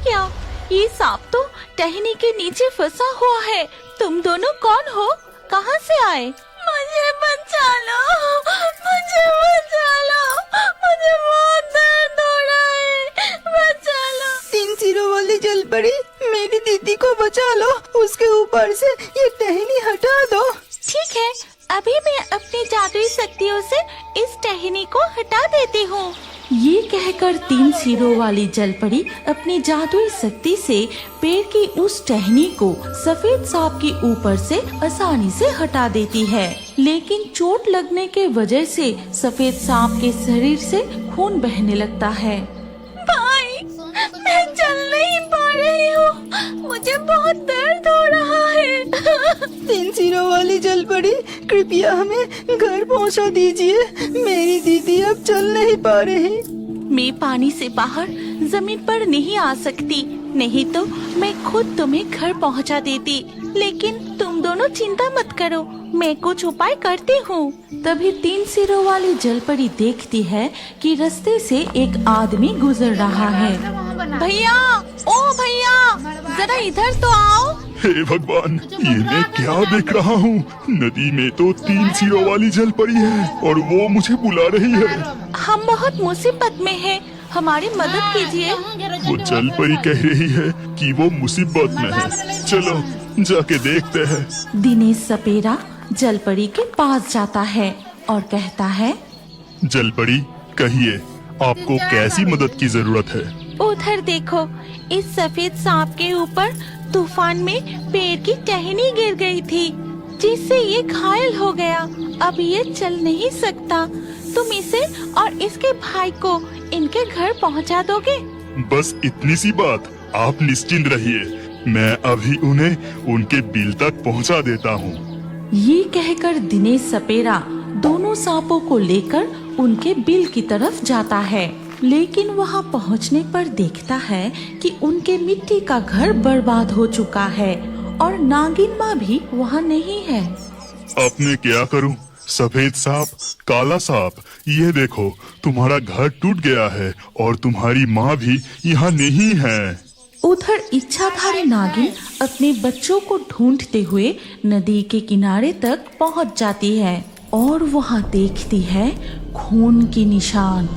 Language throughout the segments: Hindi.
क्या? ये सांप तो टहनी के नीचे फंसा हुआ है। तुम दोनों कौन हो? कहाँ से आए? मुझे बचा लो, मुझे बचा लो, मुझे बहुत दर्द हो रहा है, बचा लो। 3 सिरों वाली जलपरी, मेरी दीदी को बचा लो, उसके ऊपर से ये टहनी हटा दो। ठीक है, अभी मैं अपनी जादुई शक्तियों से इस टहनी को हटा देती हूँ। ये कहकर 3 सिरों वाली जलपरी अपनी जादुई शक्ति से पेड़ की उस टहनी को सफेद सांप के ऊपर से आसानी से हटा देती है। लेकिन चोट लगने के वजह से सफेद सांप के शरीर से खून बहने लगता है। भाई, मैं चल नहीं पा रही हूँ, मुझे बहुत दर्द हो रहा है। 3 सिरों वाली जलपरी, कृपया हमें घर पहुंचा दीजिए, मेरी दीदी अब चल नहीं पा रही। मैं पानी से बाहर जमीन पर नहीं आ सकती, नहीं तो मैं खुद तुम्हें घर पहुंचा देती। लेकिन तुम दोनों चिंता मत करो, मैं कुछ उपाय करती हूँ। तभी 3 सिरों वाली जलपरी देखती है कि रास्ते से एक आदमी गुजर रहा है। भैया, ओ भैया, जरा इधर तो आओ। हे भगवान, ये मैं क्या देख रहा हूँ? नदी में तो 3 सिरों वाली जलपरी है और वो मुझे बुला रही है। हम बहुत मुसीबत में हैं, हमारी मदद कीजिए। वो जलपरी कह रही है कि वो मुसीबत में है, चलो जाके देखते हैं। दिनेश सपेरा जलपरी के पास जाता है और कहता है, जलपरी, कहिए आपको कैसी मदद की जरूरत है? उधर देखो, इस सफेद सांप के ऊपर तूफान में पेड़ की टहनी गिर गई थी, जिससे ये घायल हो गया। अब ये चल नहीं सकता। तुम इसे और इसके भाई को इनके घर पहुंचा दोगे? बस इतनी सी बात, आप निश्चिंत रहिए, मैं अभी उन्हें उनके बिल तक पहुंचा देता हूं। ये कहकर दिनेश सपेरा दोनों सांपों को लेकर उनके बिल की तरफ जाता है। लेकिन वहाँ पहुँचने पर देखता है कि उनके मिट्टी का घर बर्बाद हो चुका है और नागिन माँ भी वहाँ नहीं है। अब मैं क्या करूं? सफेद सांप, काला सांप, ये देखो तुम्हारा घर टूट गया है और तुम्हारी माँ भी यहाँ नहीं है। उधर इच्छाधारी नागिन अपने बच्चों को ढूंढते हुए नदी के किनारे तक पहुँच जाती है और वहाँ देखती है खून की निशान,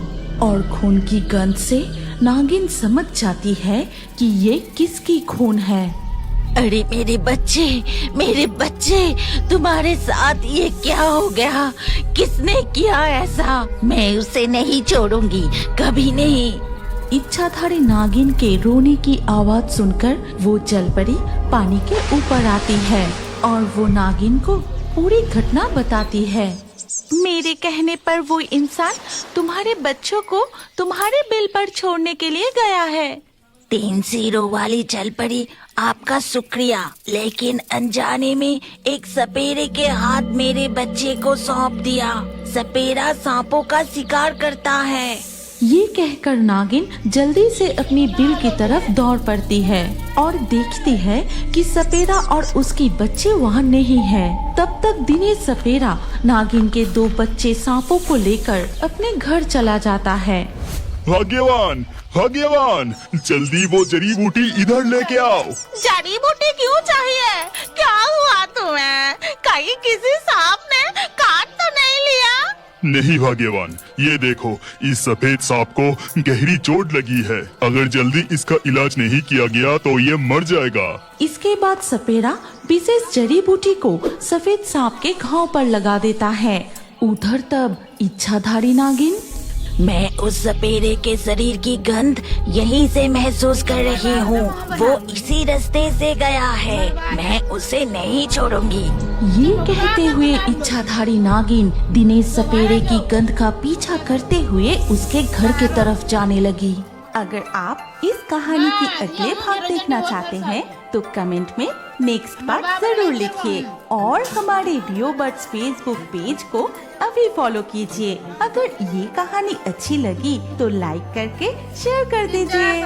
और खून की गंध से नागिन समझ जाती है कि ये किसकी खून है। अरे मेरे बच्चे, तुम्हारे साथ ये क्या हो गया? किसने किया ऐसा? मैं उसे नहीं छोड़ूंगी, कभी नहीं। इच्छाधारी नागिन के रोने की आवाज सुनकर वो जलपरी पानी के ऊपर आती है और वो नागिन को पूरी घटना बताती है। मेरे कहने पर वो इंसान तुम्हारे बच्चों को तुम्हारे बिल पर छोड़ने के लिए गया है। 3 सिरों वाली जलपरी, आपका शुक्रिया, लेकिन अनजाने में एक सपेरे के हाथ मेरे बच्चे को सौंप दिया। सपेरा सांपों का शिकार करता है। ये कहकर नागिन जल्दी से अपनी बिल की तरफ दौड़ पड़ती है और देखती है कि सपेरा और उसकी बच्चे वहाँ नहीं है। तब तक दिनेश सपेरा नागिन के 2 बच्चे सांपों को लेकर अपने घर चला जाता है। भाग्यवान, भाग्यवान, जल्दी वो जड़ी बूटी इधर लेके आओ। जड़ी बूटी क्यों चाहिए? क्या हुआ तुम्हें? कहीं किसी सांप ने काट तो नहीं लिया? नहीं भाग्यवान, ये देखो, इस सफेद सांप को गहरी चोट लगी है। अगर जल्दी इसका इलाज नहीं किया गया तो ये मर जाएगा। इसके बाद सपेरा विशेष जड़ी बूटी को सफेद सांप के घाव पर लगा देता है। उधर तब इच्छाधारी नागिन, मैं उस सपेरे के शरीर की गंध यहीं से महसूस कर रही हूँ। वो इसी रास्ते से गया है, मैं उसे नहीं छोड़ूंगी। ये कहते हुए इच्छाधारी नागिन दिनेश सपेरे की गंध का पीछा करते हुए उसके घर के तरफ जाने लगी। अगर आप इस कहानी की अगले भाग देखना चाहते हैं तो कमेंट में नेक्स्ट पार्ट जरूर लिखिए और हमारे रियो बर्ड्स फेसबुक पेज को अभी फॉलो कीजिए। अगर ये कहानी अच्छी लगी तो लाइक करके शेयर कर दीजिए।